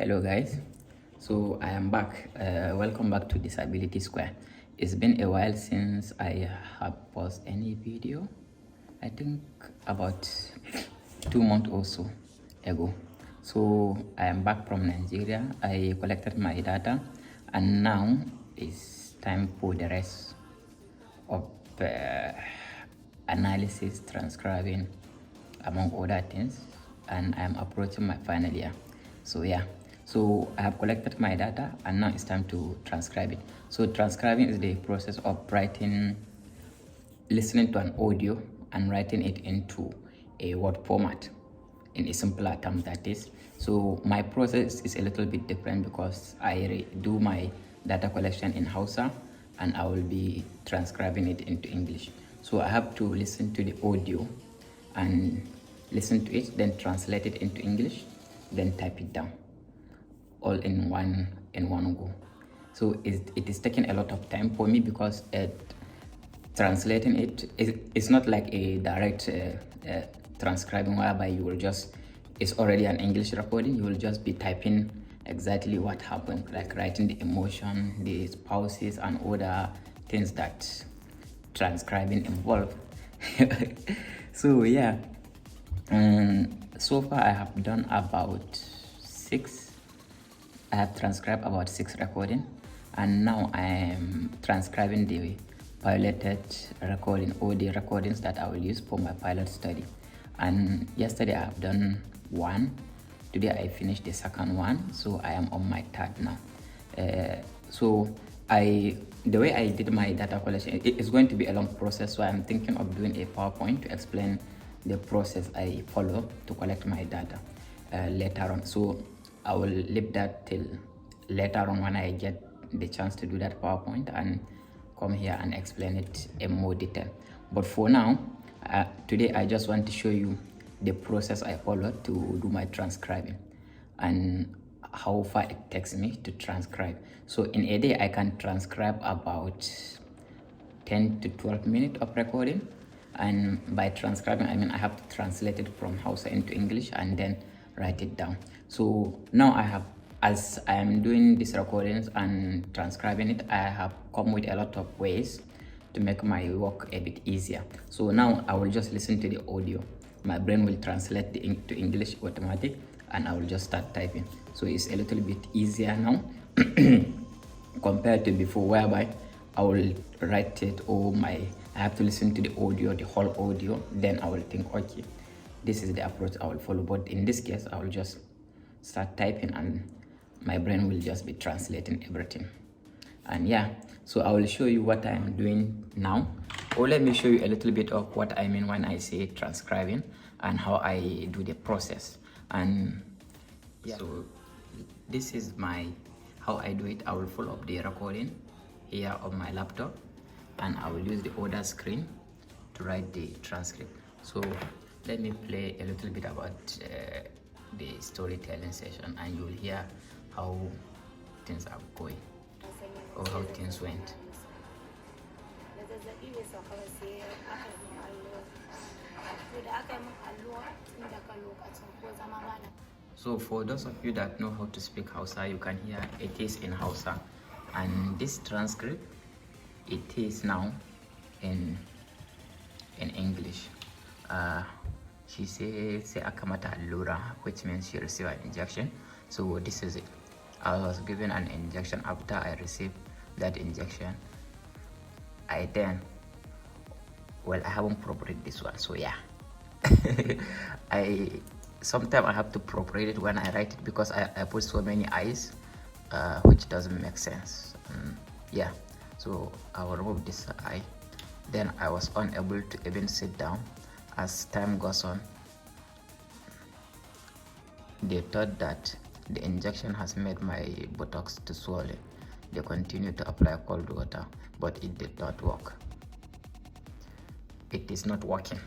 Hello guys, so I am back. Welcome back to Disability Square. It's been a while since I have posted any video. I think about 2 months or so ago. So I am back from Nigeria. I collected my data and now it's time for the rest of analysis, transcribing, among other things, and I'm approaching my final year. So yeah, so I have collected my data and now it's time to transcribe it. So transcribing is the process of listening to an audio and writing it into a word format in a simpler term, that is. So my process is a little bit different because I do my data collection in Hausa and I will be transcribing it into English. So I have to listen to the audio and listen to it, then translate it into English, then type it down, all in one go. So it is taking a lot of time for me because translating it's not like a direct transcribing whereby you will just, it's already an English recording, you will just be typing exactly what happened, like writing the emotion, the pauses and other things that transcribing involve. So yeah, so far I have done about I have transcribed about 6 recording, and now I am transcribing the piloted recording or the recordings that I will use for my pilot study. And yesterday I have done one, today I finished the second one, so I am on my third now. So the way I did my data collection, it is going to be a long process, so I'm thinking of doing a PowerPoint to explain the process I follow to collect my data later on. So I will leave that till later on when I get the chance to do that PowerPoint and come here and explain it in more detail. But for now, today I just want to show you the process I follow to do my transcribing and how far it takes me to transcribe. So in a day I can transcribe about 10 to 12 minutes of recording, and by transcribing I mean I have to translate it from Hausa into English and then write it down. So now as I am doing these recordings and transcribing it, I have come with a lot of ways to make my work a bit easier. So now I will just listen to the audio, my brain will translate to English automatic, and I will just start typing. So it's a little bit easier now compared to before, whereby I will write it I have to listen to the audio, the whole audio, then I will think, okay, this is the approach I will follow. But in this case, I will just start typing and my brain will just be translating everything. And yeah, so I will show you what I am doing now, or let me show you a little bit of what I mean when I say transcribing and how I do the process. And yeah, so this is how I do it. I will follow up the recording here on my laptop and I will use the other screen to write the transcript. So let me play a little bit about the storytelling session and you will hear how things are going or how things went. So for those of you that know how to speak Hausa, you can hear it is in Hausa, and this transcript, it is now in English. She says say akamata allura, which means she received an injection. So this is it. I was given an injection. After I received that injection, I haven't proofread this one, so yeah. Sometimes I have to proofread it when I write it because I put so many eyes, which doesn't make sense. Yeah, so I will remove this eye. Then I was unable to even sit down. As time goes on, they thought that the injection has made my buttocks to swollen. They continued to apply cold water, but it did not work. It is not working.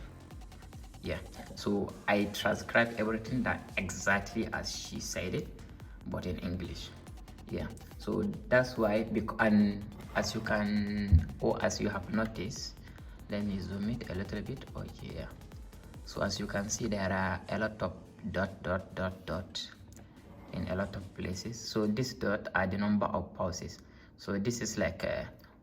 Yeah, so I transcribed everything that exactly as she said it, but in English. Yeah, so that's why, and as you have noticed, let me zoom it a little bit. Okay, yeah. So as you can see, there are a lot of dot in a lot of places. So this dot are the number of pauses. So this is like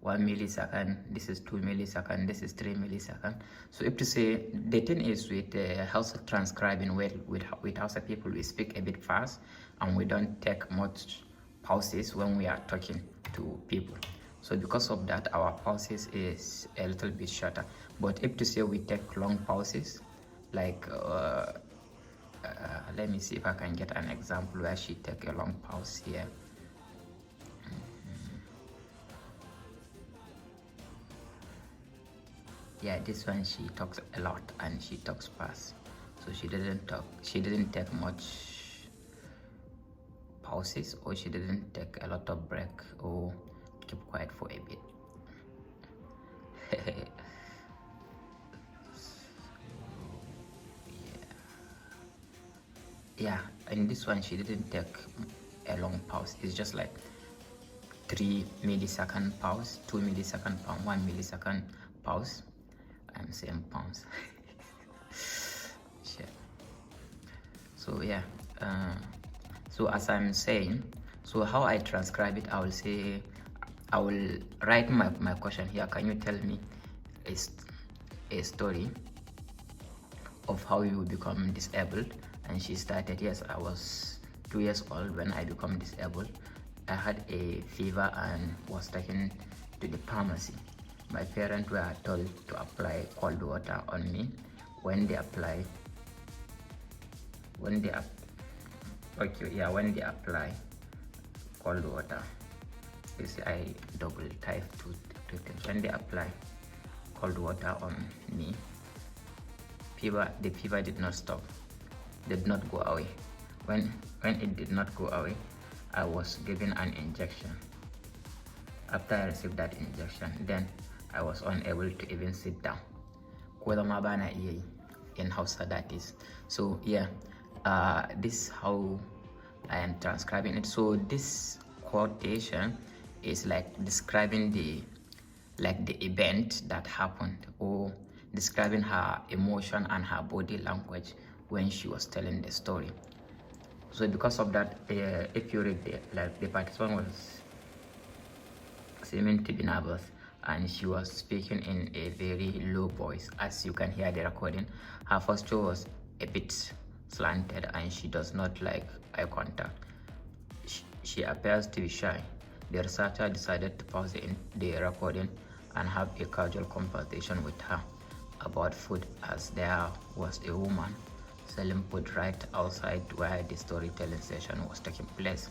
1 millisecond, this is 2 millisecond, this is 3 millisecond. So if to say the thing is with Hausa transcribing, with Hausa people, we speak a bit fast and we don't take much pauses when we are talking to people. So because of that, our pauses is a little bit shorter. But if to say we take long pauses, like let me see if I can get an example where she take a long pause here. Yeah, this one she talks a lot and she talks fast, so she didn't take much pauses, or she didn't take a lot of break or keep quiet for a bit. Yeah, in this one she didn't take a long pause. It's just like 3 millisecond pause, 2 millisecond pause, 1 millisecond pause. I'm saying pounds. Shit. So yeah, so as I'm saying, so how I transcribe it, I will say, I will write my question here. Can you tell me a story of how you become disabled? And she started, yes, I was 2 years old when I become disabled. I had a fever and was taken to the pharmacy. My parents were told to apply cold water on me. When they apply cold water, this I double type two things. When they apply cold water on me, the fever did not stop, did not go away. When it did not go away, I was given an injection. After I received that injection, then I was unable to even sit down. In Hausa, that is. So yeah, this is how I am transcribing it. So this quotation is like describing the event that happened, or describing her emotion and her body language when she was telling the story. So because of that, if you read the participant was seeming to be nervous, and she was speaking in a very low voice. As you can hear the recording, her posture was a bit slanted and she does not like eye contact. She appears to be shy. The researcher decided to pause the recording and have a casual conversation with her about food, as there was a woman selling food right outside where the storytelling session was taking place.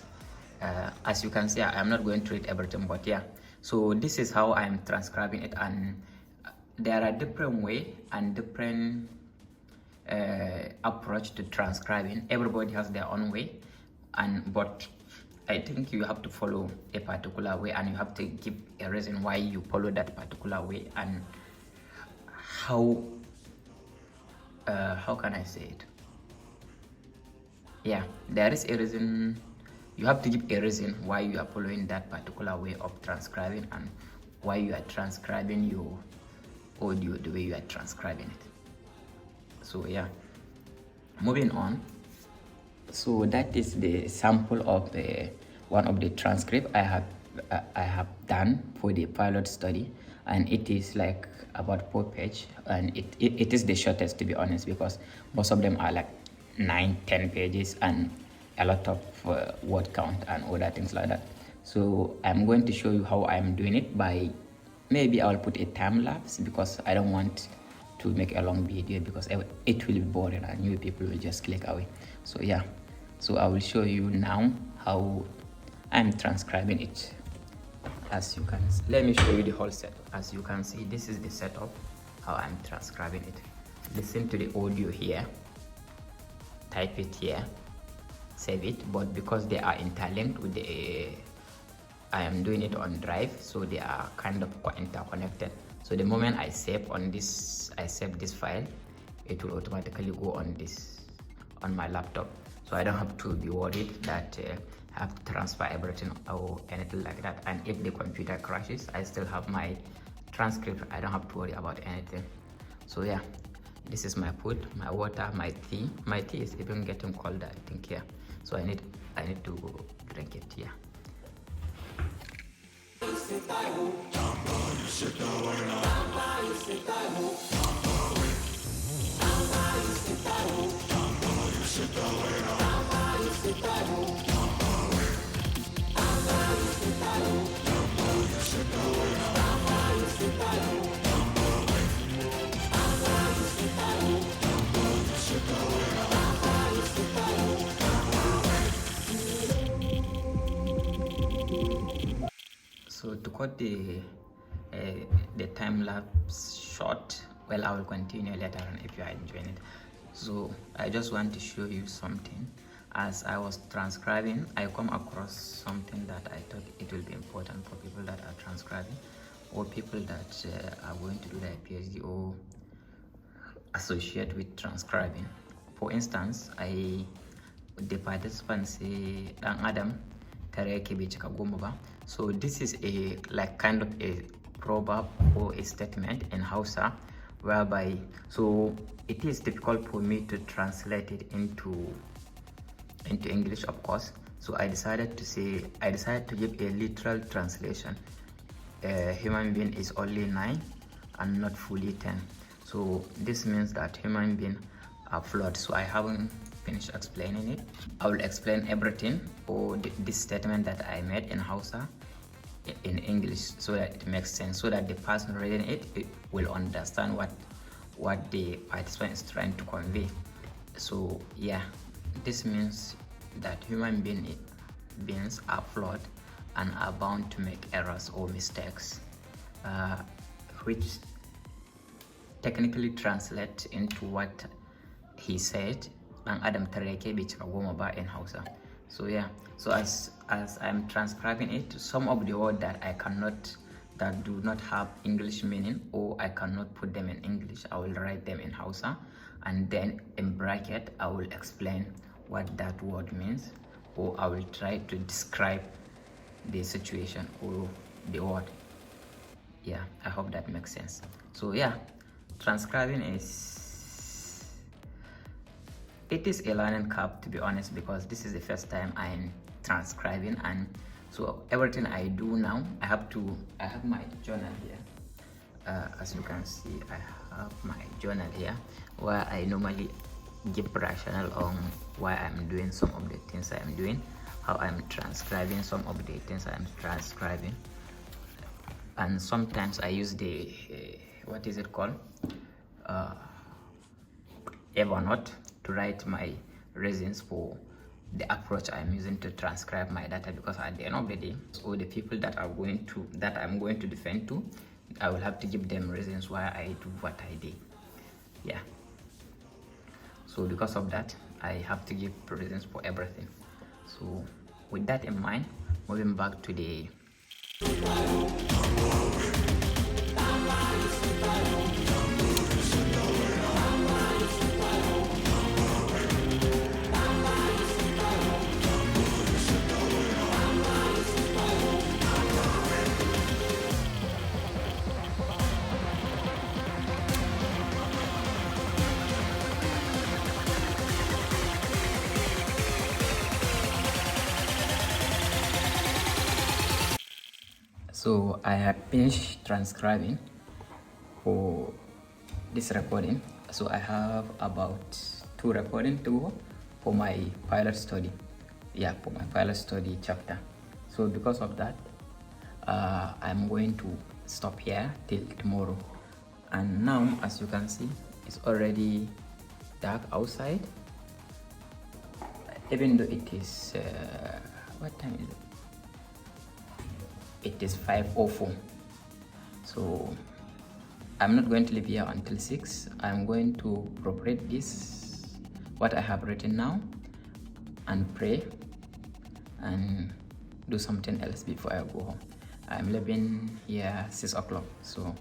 As you can see, I'm not going to read everything, but yeah, so this is how I'm transcribing it, and there are different way and different approach to transcribing. Everybody has their own way, but I think you have to follow a particular way, and you have to give a reason why you follow that particular way, and how can I say it? Yeah, there is a reason. You have to give a reason why you are following that particular way of transcribing, and why you are transcribing your audio the way you are transcribing it. So yeah, moving on. So that is the sample of one of the transcript I have done for the pilot study, and it is like about 4 pages, and it is the shortest, to be honest, because most of them are like 9-10 pages and a lot of word count and other things like that. So I'm going to show you how I'm doing it by, maybe I'll put a time lapse, because I don't want to make a long video, because it will be boring and new people will just click away. So yeah, so I will show you now how I'm transcribing it. As you can see, let me show you the whole setup. As you can see, this is the setup, how I'm transcribing it. Listen to the audio here, type it here, save it, but because they are interlinked with I am doing it on Drive, so they are kind of interconnected. So the moment I save this file, it will automatically go on my laptop, so I don't have to be worried that I have to transfer everything or anything like that. And if the computer crashes, I still have my transcript. I don't have to worry about anything. So yeah, this is my food, my water, my tea. My tea is even getting colder, I think. Yeah, So I need to drink it. Yeah. So to cut the time lapse short, well, I will continue later on if you are enjoying it. So I just want to show you something. As I was transcribing, I come across something that I thought it will be important for people that are transcribing, or people that are going to do their PhD or associate with transcribing. For instance, the participants say Dan Adam tare yake bai cika goma ba. So this is a like kind of a proverb or a statement in Hausa, whereby so it is difficult for me to translate it into English, of course. So I decided to give a literal translation. A human being is only 9 and not fully 10. So this means that human beings are flawed. So I haven't finished explaining it. I will explain everything or this statement that I made in Hausa in English, so that it makes sense, so that the person reading it will understand what the participant is trying to convey. So yeah, this means that human beings are flawed and are bound to make errors or mistakes, which technically translate into what he said, Dan Adam tare yake bai cika goma ba in Hausa. So yeah, so as I'm transcribing it, some of the words that do not have English meaning, or I cannot put them in English, I will write them in Hausa, and then in bracket I will explain what that word means, or I will try to describe the situation or the word. Yeah, I hope that makes sense. So yeah, transcribing it is a learning curve, to be honest, because this is the first time I'm transcribing, and so everything I do now, I have my journal here. As you can see, I have my journal here where I normally give rationale on why I'm doing some of the things I'm doing, how I'm transcribing some of the things I'm transcribing, and sometimes I use the what is it called, Evernote, to write my reasons for the approach I'm using to transcribe my data, because at the end of the day, so the people that I'm going to defend to, I will have to give them reasons why I do what I did. Yeah, so because of that, I have to give reasons for everything. So with that in mind, moving back to the So I have finished transcribing for this recording. So I have about 2 recordings to go for my pilot study. Yeah, for my pilot study chapter. So because of that, I'm going to stop here till tomorrow. And now, as you can see, it's already dark outside. Even though it is what time is it? It is 5:04. So I'm not going to leave here until 6. I'm going to proofread this, what I have written now, and pray and do something else before I go home. I'm leaving here 6 o'clock, so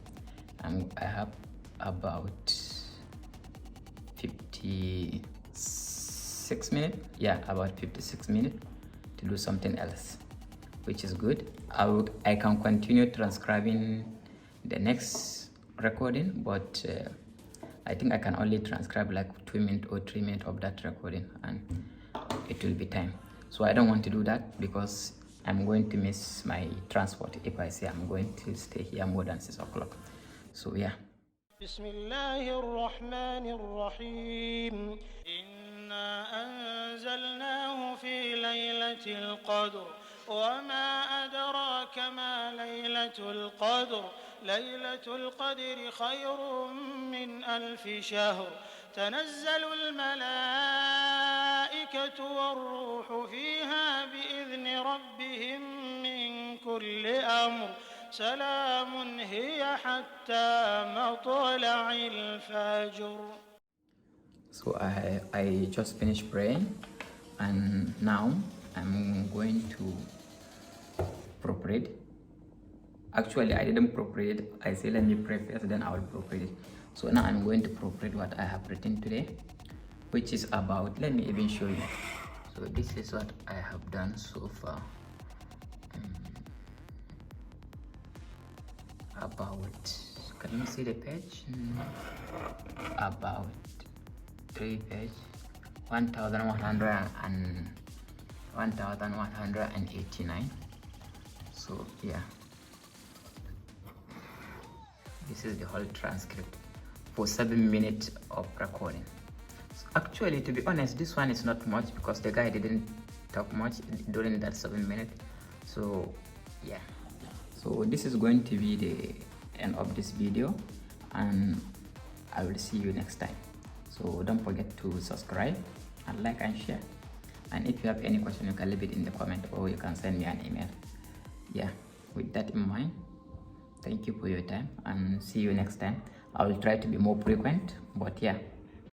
I have about 56 minutes. Yeah, about 56 minutes to do something else, which is good. I can continue transcribing the next recording, but I think I can only transcribe like 2 minutes or 3 minutes of that recording, and it will be time. So I don't want to do that because I'm going to miss my transport if I say I'm going to stay here more than 6 o'clock. So yeah. بسم الله الرحمن الرحيم إنا أنزلناه في ليلة القدر وما أدراك ما ليلة القدر ليلة القدر خير من 1000 شهر تنزل الملائكة والروح فيها بإذن ربهم من كل أمر سلام هي حتى مطلع الفجر. So I just finished praying and now I'm going to proofread. Actually, I didn't proofread. I say let me pray first, then I will proofread it. So now I'm going to proofread what I have written today, which is about, let me even show you. So this is what I have done so far. About, can you see the page? About 3 page, 1189. So yeah, this is the whole transcript for 7 minutes of recording. So actually, to be honest, this one is not much because the guy didn't talk much during that 7 minutes. So yeah, so this is going to be the end of this video and I will see you next time. So don't forget to subscribe and like and share, and if you have any question you can leave it in the comment or you can send me an email. Yeah, with that in mind, thank you for your time and see you next time. I will try to be more frequent, but yeah,